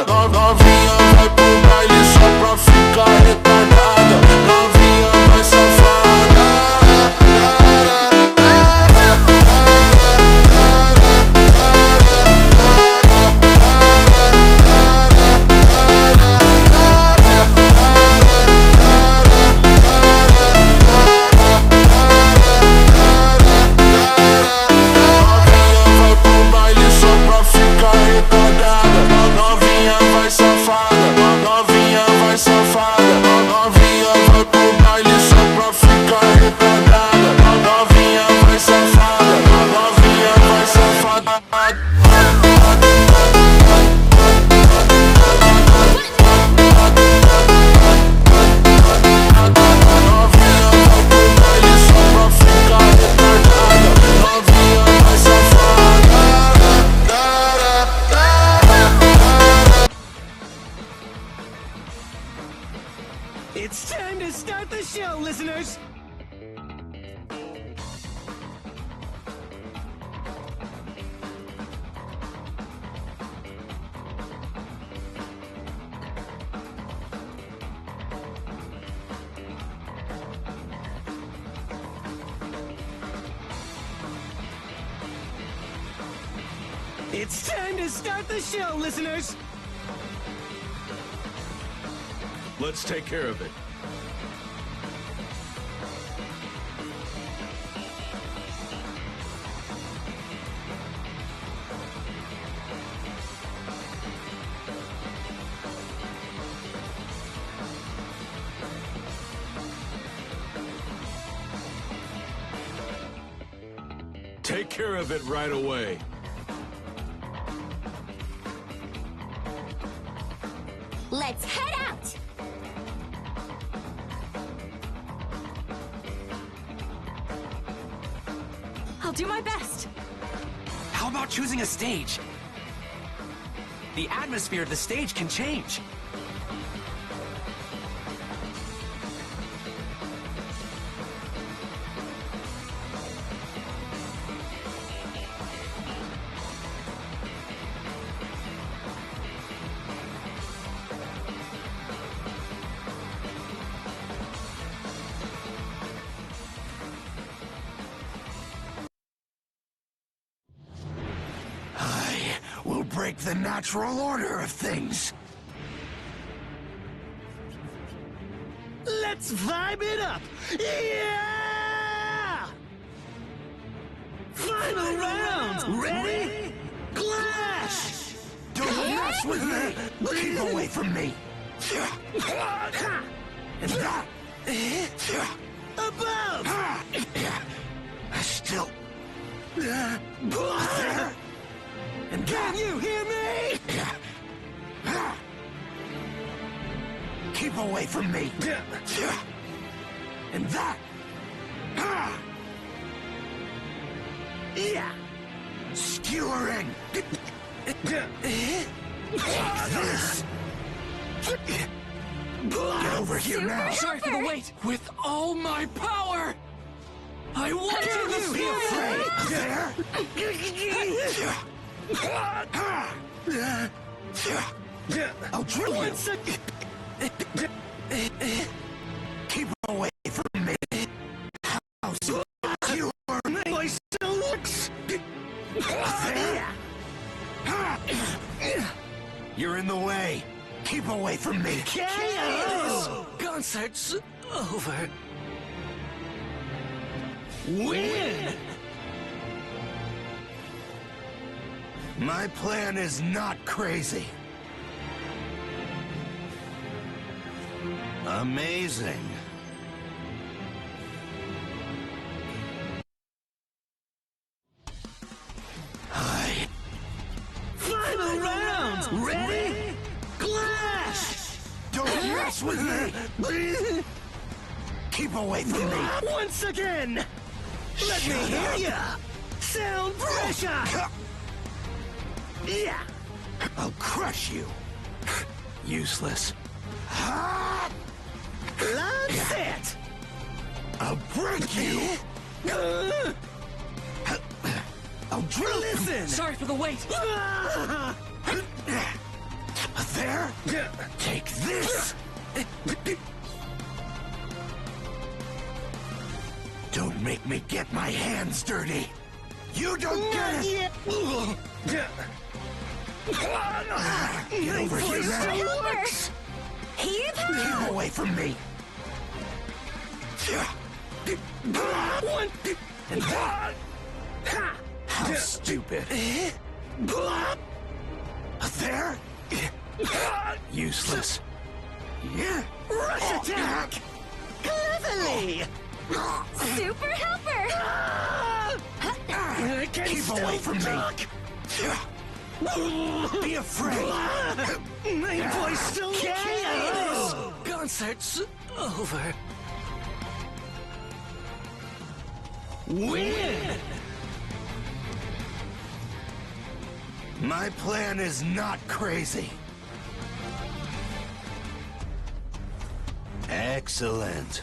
Novinha vai pro baile só pra ficar retardada. Novinha vai safada. It's time to start the show, listeners! It's time to start the show, listeners! Let's take care of it. Take care of it right away. Let's head out! I'll do my best. How about choosing a stage? The atmosphere of the stage can change. Will break the natural order of things. Let's vibe it up! Yeah! Final round! Ready? Clash! Don't mess with me! Keep away from me! And that... Above! Still... There... And Can you hear me? Keep away from me! And that... Yeah! Skewering! This! Get over here now! Sorry for the wait! With all my power! I want Can to you be afraid? There? I'll drill you! Keep away from me! How secure My stomachs! You're in the way! Keep away from me! KO! Concert's over. Win! My plan is not crazy. Amazing. Final round! Ready? Clash! Don't mess with me! Keep away from me! Once again! Let me hear ya! Sound pressure! Yeah! I'll crush you! Useless. That's it! I'll break you! I'll drill you! Listen! Sorry for the wait. Ah! There? Take this! Don't make me get my hands dirty! You don't get it! Get over here now! Helper! Heave her! Keep away from me! How stupid! There? Useless. Rush attack! Cleverly! Super helper! Keep away from me! Be afraid! My voice still carries! Concert's over. Win! My plan is not crazy. Excellent.